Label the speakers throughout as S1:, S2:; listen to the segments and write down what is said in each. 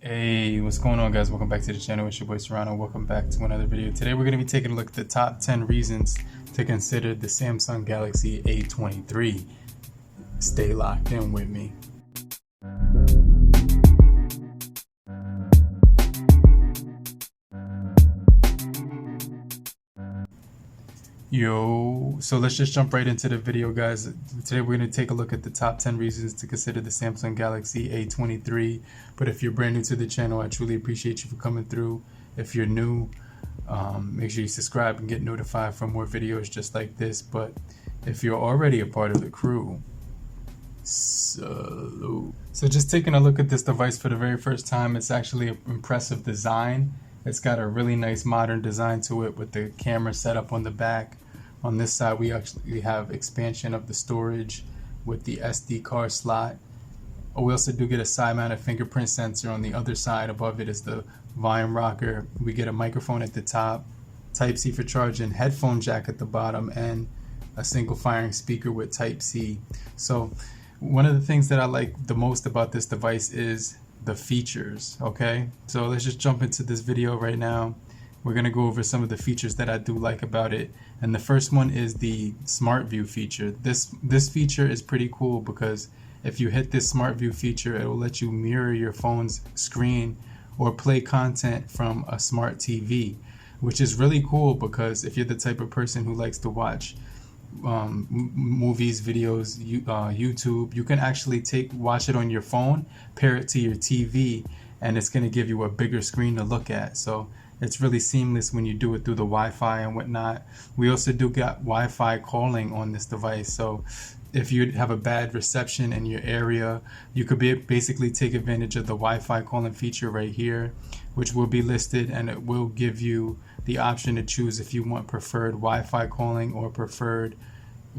S1: Hey, what's going on, guys? Welcome back to the channel. It's your boy Cyrano. Welcome back to another video. Today we're going to be taking a look at the top 10 reasons to consider the Samsung Galaxy A23. Stay locked in with me. So let's just jump right into the video, guys. Today we're going to take a look at the top 10 reasons to consider the Samsung Galaxy A23. But if you're brand new to the channel, I truly appreciate you for coming through. If you're new, make sure you subscribe and get notified for more videos just like this. But if you're already a part of the crew, salute. So just taking a look at this device for the very first time, it's actually an impressive design. It's got a really nice modern design to it with the camera set up on the back. On this side, we actually have expansion of the storage with the SD card slot. We also do get a side-mounted fingerprint sensor. On the other side above it is the volume rocker. We get a microphone at the top, Type-C for charging, headphone jack at the bottom, and a single firing speaker with Type-C. So one of the things that I like the most about this device is the features. Okay, so let's just jump into this video right now. We're going to go over some of the features that I do like about it, and the first one is the Smart View feature. This feature is pretty cool because if you hit this Smart View feature, it will let you mirror your phone's screen or play content from a smart TV, which is really cool because if you're the type of person who likes to watch movies, videos, YouTube, you can actually watch it on your phone, pair it to your TV, and it's going to give you a bigger screen to look at. So it's really seamless when you do it through the Wi-Fi and whatnot. We also do got Wi-Fi calling on this device, so if you have a bad reception in your area, you could basically take advantage of the Wi-Fi calling feature right here, which will be listed, and it will give you the option to choose if you want preferred Wi-Fi calling or preferred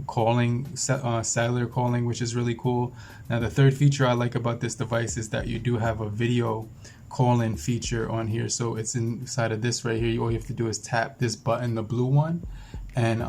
S1: calling, cellular calling, which is really cool. Now the third feature I like about this device is that you do have a video call-in feature on here. So it's inside of this right here. All you have to do is tap this button, the blue one, and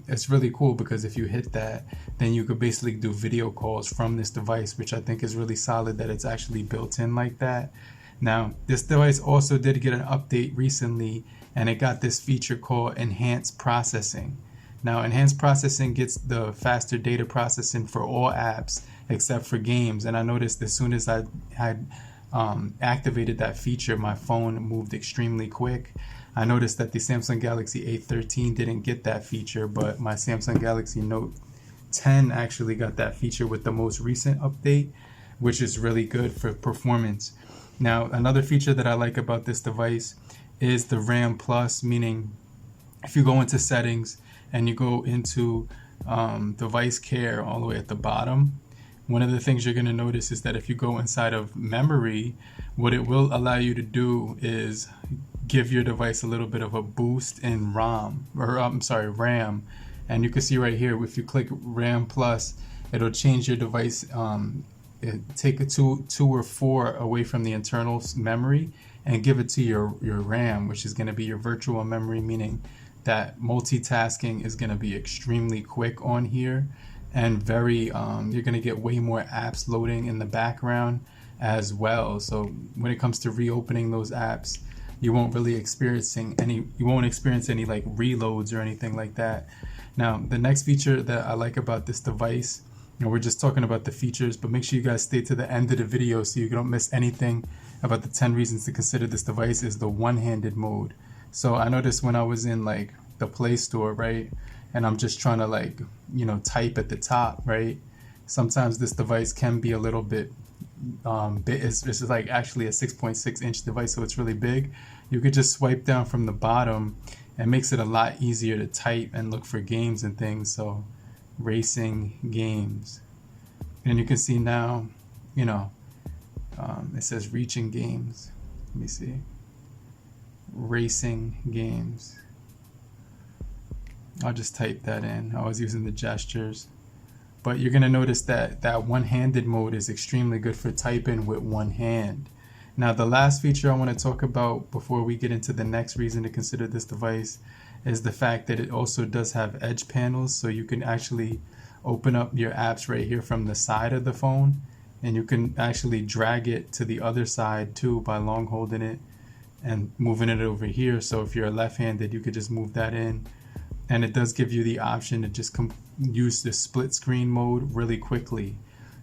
S1: it's really cool because if you hit that, then you could basically do video calls from this device, which I think is really solid that it's actually built in like that. Now this device also did get an update recently, and it got this feature called enhanced processing. Now enhanced processing gets the faster data processing for all apps except for games, and I noticed as soon as I had activated that feature, my phone moved extremely quick. I noticed that the Samsung Galaxy A13 didn't get that feature, but my Samsung Galaxy Note 10 actually got that feature with the most recent update, which is really good for performance. Now another feature that I like about this device is the RAM Plus, meaning if you go into settings and you go into device care all the way at the bottom, one of the things you're going to notice is that if you go inside of memory, what it will allow you to do is give your device a little bit of a boost in RAM. And you can see right here, if you click RAM Plus, it'll change your device, take a two or four away from the internal memory and give it to your RAM, which is going to be your virtual memory, meaning that multitasking is going to be extremely quick on here. And you're going to get way more apps loading in the background as well. So when it comes to reopening those apps, you won't experience any like reloads or anything like that. Now the next feature that I like about this device, we're just talking about the features, but make sure you guys stay to the end of the video so you don't miss anything about the 10 reasons to consider this device, is the one-handed mode. So I noticed when I was in like the Play Store, right, and I'm just trying to type at the top, right? Sometimes this device can be a little bit big. It's like actually a 6.6 inch device, so it's really big. You could just swipe down from the bottom and makes it a lot easier to type and look for games and things. So racing games, and you can see now, it says reaching games. Let me see, racing games. I'll just type that in. I was using the gestures, but you're gonna notice that one-handed mode is extremely good for typing with one hand. Now the last feature I want to talk about before we get into the next reason to consider this device is the fact that it also does have edge panels, so you can actually open up your apps right here from the side of the phone and you can actually drag it to the other side too by long holding it and moving it over here. So if you're left-handed, you could just move that in, and it does give you the option to just use the split screen mode really quickly.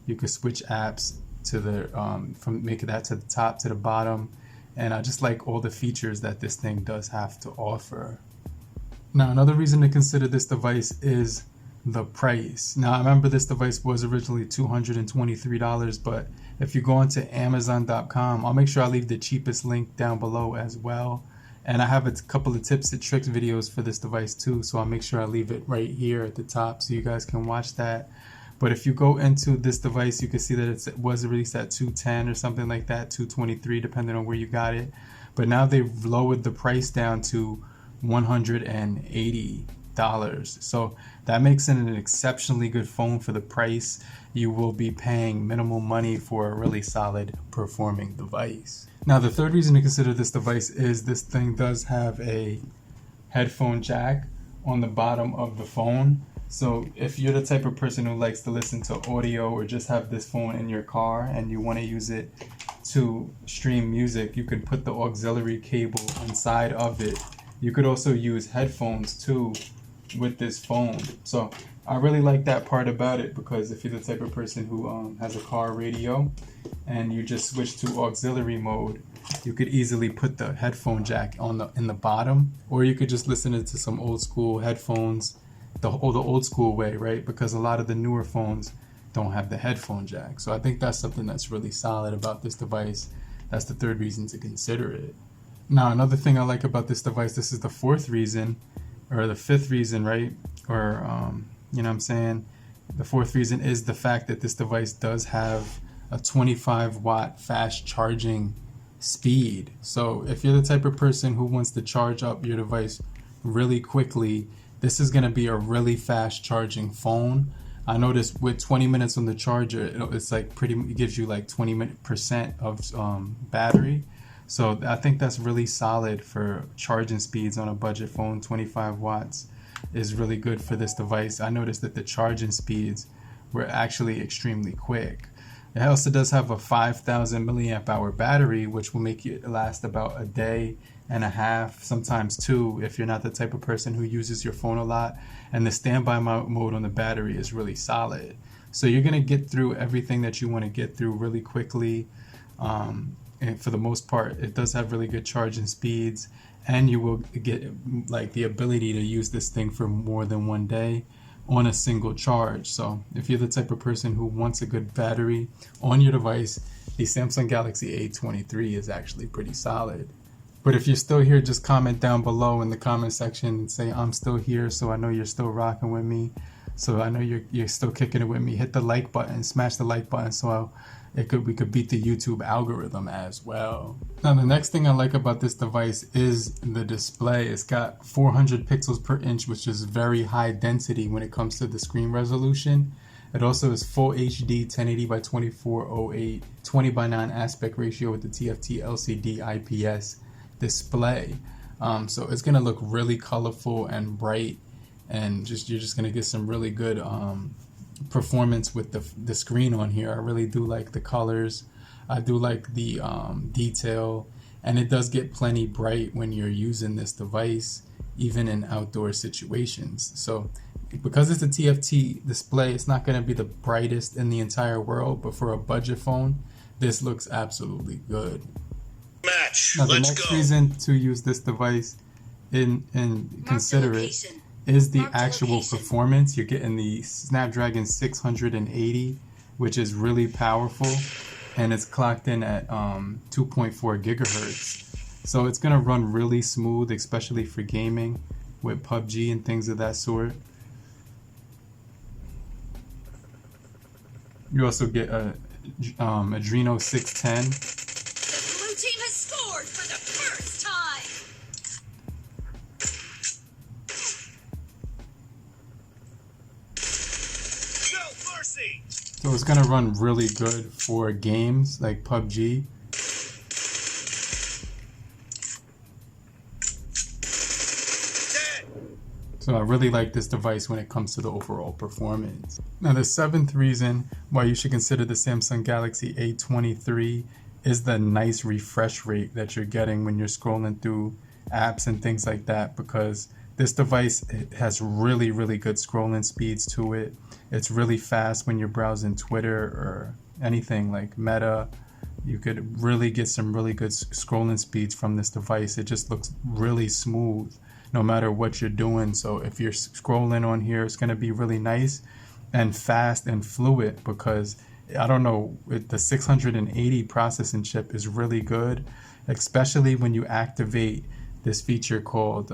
S1: You could switch apps to the from making that to the top to the bottom, and I just like all the features that this thing does have to offer. Now, another reason to consider this device is the price. Now, I remember this device was originally $223, but if you go onto Amazon.com, I'll make sure I leave the cheapest link down below as well. And I have a couple of tips and tricks videos for this device too, so I'll make sure I leave it right here at the top so you guys can watch that. But if you go into this device, you can see that it was released at $210 or something like that, $223, depending on where you got it. But now they've lowered the price down to $180. So that makes it an exceptionally good phone for the price. You will be paying minimal money for a really solid performing device. Now, the third reason to consider this device is this thing does have a headphone jack on the bottom of the phone. So if you're the type of person who likes to listen to audio or just have this phone in your car and you want to use it to stream music, you could put the auxiliary cable inside of it. You could also use headphones too with this phone. So I really like that part about it, because if you're the type of person who has a car radio and you just switch to auxiliary mode, you could easily put the headphone jack in the bottom, or you could just listen to some old school headphones the old school way, right? Because a lot of the newer phones don't have the headphone jack. So I think that's something that's really solid about this device. That's the third reason to consider it. Now, another thing I like about this device, this is the fourth reason, or the fifth reason, right? Or, you know what I'm saying? The fourth reason is the fact that this device does have a 25-watt fast charging speed. So if you're the type of person who wants to charge up your device really quickly, this is going to be a really fast charging phone. I noticed with 20 minutes on the charger, it's like it gives you like 20% of battery. So I think that's really solid for charging speeds on a budget phone. 25 watts is really good for this device. I noticed that the charging speeds were actually extremely quick. It also does have a 5,000 milliamp hour battery, which will make it last about a day and a half, sometimes two, if you're not the type of person who uses your phone a lot. And the standby mode on the battery is really solid. So you're going to get through everything that you want to get through really quickly. And for the most part, it does have really good charging speeds, and you will get like the ability to use this thing for more than one day on a single charge. So if you're the type of person who wants a good battery on your device, the Samsung Galaxy A23 is actually pretty solid. But if you're still here, just comment down below in the comment section and say I'm still here, so I know you're still rocking with me. So I know you're still kicking it with me. Hit the like button, smash the like button, so we could beat the YouTube algorithm as well. Now, the next thing I like about this device is the display. It's got 400 pixels per inch, which is very high density when it comes to the screen resolution. It also is full HD 1080 by 2408, 20 by 9 aspect ratio with the TFT LCD IPS display. So it's gonna look really colorful and bright, and you're just gonna get some really good performance with the screen on here. I really do like the colors. I do like the detail, and it does get plenty bright when you're using this device, even in outdoor situations. So because it's a TFT display, it's not going to be the brightest in the entire world, but for a budget phone, this looks absolutely good. Now, the next reason to use this device and consider it is the actual performance. You're getting the Snapdragon 680, which is really powerful, and it's clocked in at 2.4 gigahertz. So it's going to run really smooth, especially for gaming with PUBG and things of that sort. You also get a Adreno 610.
S2: The blue team has scored for the first time.
S3: No mercy.
S1: So it's going to run really good for games like PUBG. So I really like this device when it comes to the overall performance. Now the seventh reason why you should consider the Samsung Galaxy A23 is the nice refresh rate that you're getting when you're scrolling through apps and things like that, because this device has really good scrolling speeds to it. It's really fast when you're browsing Twitter or anything like Meta. You could really get some really good scrolling speeds from this device. It just looks really smooth no matter what you're doing. So if you're scrolling on here, it's going to be really nice and fast and fluid, because I don't know, the 680 processing chip is really good, especially when you activate this feature called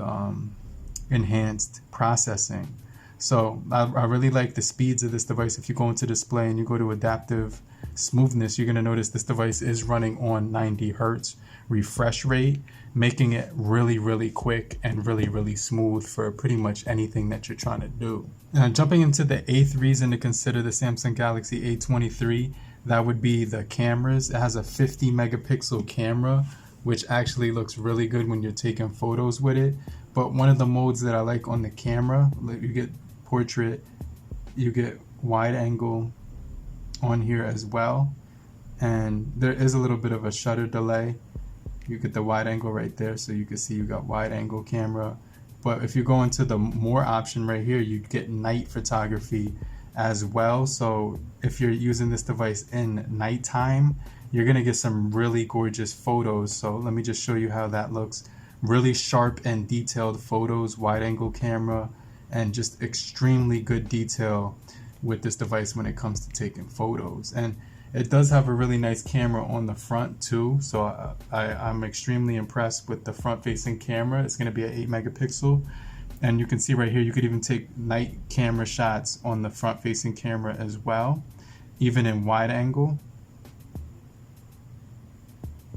S1: enhanced processing. So I really like the speeds of this device. If you go into display and you go to adaptive smoothness, you're going to notice this device is running on 90 hertz refresh rate, making it really quick and really smooth for pretty much anything that you're trying to do. Now jumping into the eighth reason to consider the Samsung Galaxy A23, that would be the cameras. It has a 50 megapixel camera, which actually looks really good when you're taking photos with it. But one of the modes that I like on the camera, you get portrait, you get wide angle on here as well, and there is a little bit of a shutter delay. You get the wide angle right there, so you can see you got wide angle camera. But if you go into the more option right here, you get night photography as well. So if you're using this device in nighttime, you're gonna get some really gorgeous photos. So let me just show you how that looks. Really sharp and detailed photos, wide angle camera, and just extremely good detail with this device when it comes to taking photos. And it does have a really nice camera on the front too, so I'm extremely impressed with the front facing camera. It's going to be an 8 megapixel, and you can see right here you could even take night camera shots on the front facing camera as well, even in wide angle.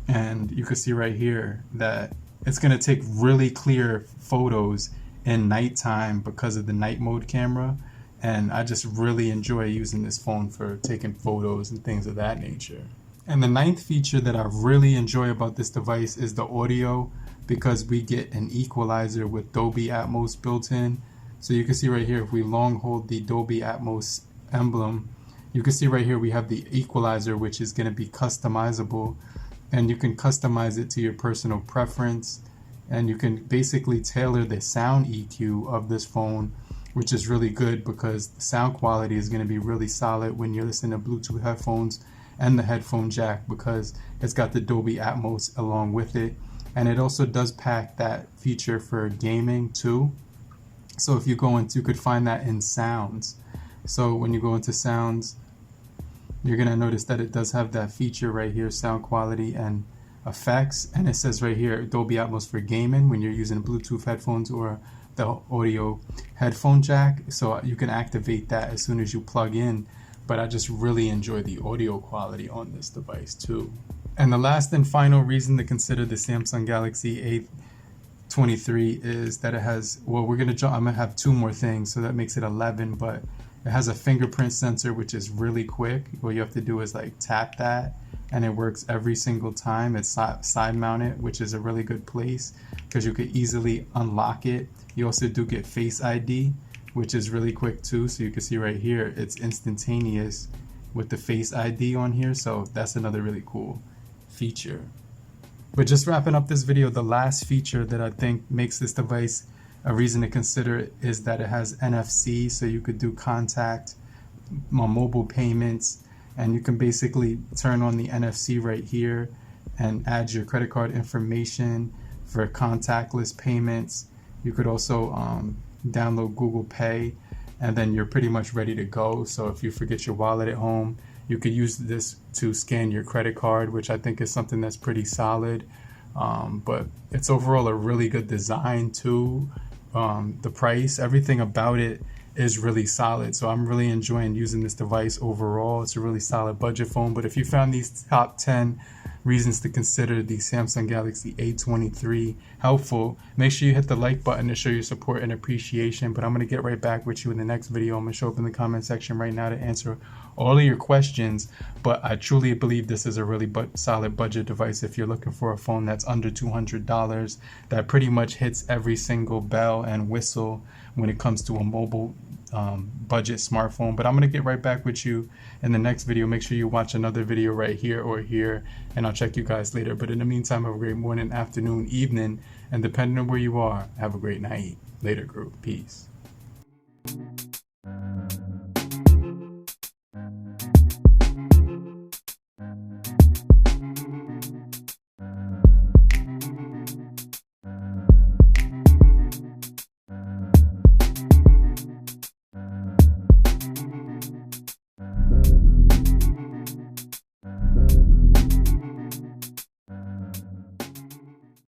S1: And you can see right here that it's going to take really clear photos in nighttime because of the night mode camera. And I just really enjoy using this phone for taking photos and things of that nature. And the ninth feature that I really enjoy about this device is the audio, because we get an equalizer with Dolby Atmos built in. So you can see right here, if we long hold the Dolby Atmos emblem, you can see right here we have the equalizer, which is going to be customizable, and you can customize it to your personal preference, and you can basically tailor the sound EQ of this phone, which is really good because the sound quality is going to be really solid when you're listening to Bluetooth headphones and the headphone jack, because it's got the Dolby Atmos along with it. And it also does pack that feature for gaming too. So if you go into, you could find that in sounds. So when you go into sounds, you're going to notice that it does have that feature right here, sound quality and effects. And it says right here, Dolby Atmos for gaming when you're using Bluetooth headphones or the audio headphone jack. So you can activate that as soon as you plug in. But I just really enjoy the audio quality on this device too. And the last and final reason to consider the Samsung Galaxy A23 is that it has, well, I'm gonna have two more things, so that makes it 11, but it has a fingerprint sensor, which is really quick. All you have to do is like tap that, and it works every single time. It's side mounted, which is a really good place because you could easily unlock it. You also do get Face ID, which is really quick too. So you can see right here, it's instantaneous with the Face ID on here. So that's another really cool feature. But just wrapping up this video, the last feature that I think makes this device a reason to consider it is that it has NFC, so you could do contact, mobile payments, and you can basically turn on the NFC right here and add your credit card information for contactless payments. You could also download Google Pay, and then you're pretty much ready to go. So if you forget your wallet at home, you could use this to scan your credit card, which I think is something that's pretty solid. But it's overall a really good design too. The price, everything about it is really solid. So I'm really enjoying using this device overall. It's a really solid budget phone. But if you found these top 10 reasons to consider the Samsung Galaxy A23 helpful, make sure you hit the like button to show your support and appreciation. But I'm going to get right back with you in the next video. I'm going to show up in the comment section right now to answer all of your questions. But I truly believe this is a really solid budget device if you're looking for a phone that's under $200 that pretty much hits every single bell and whistle when it comes to a mobile budget smartphone. But I'm going to get right back with you in the next video. Make sure you watch another video right here or here, and I'll check you guys later. But in the meantime, have a great morning, afternoon, evening, and depending on where you are, have a great night. Later, group. Peace.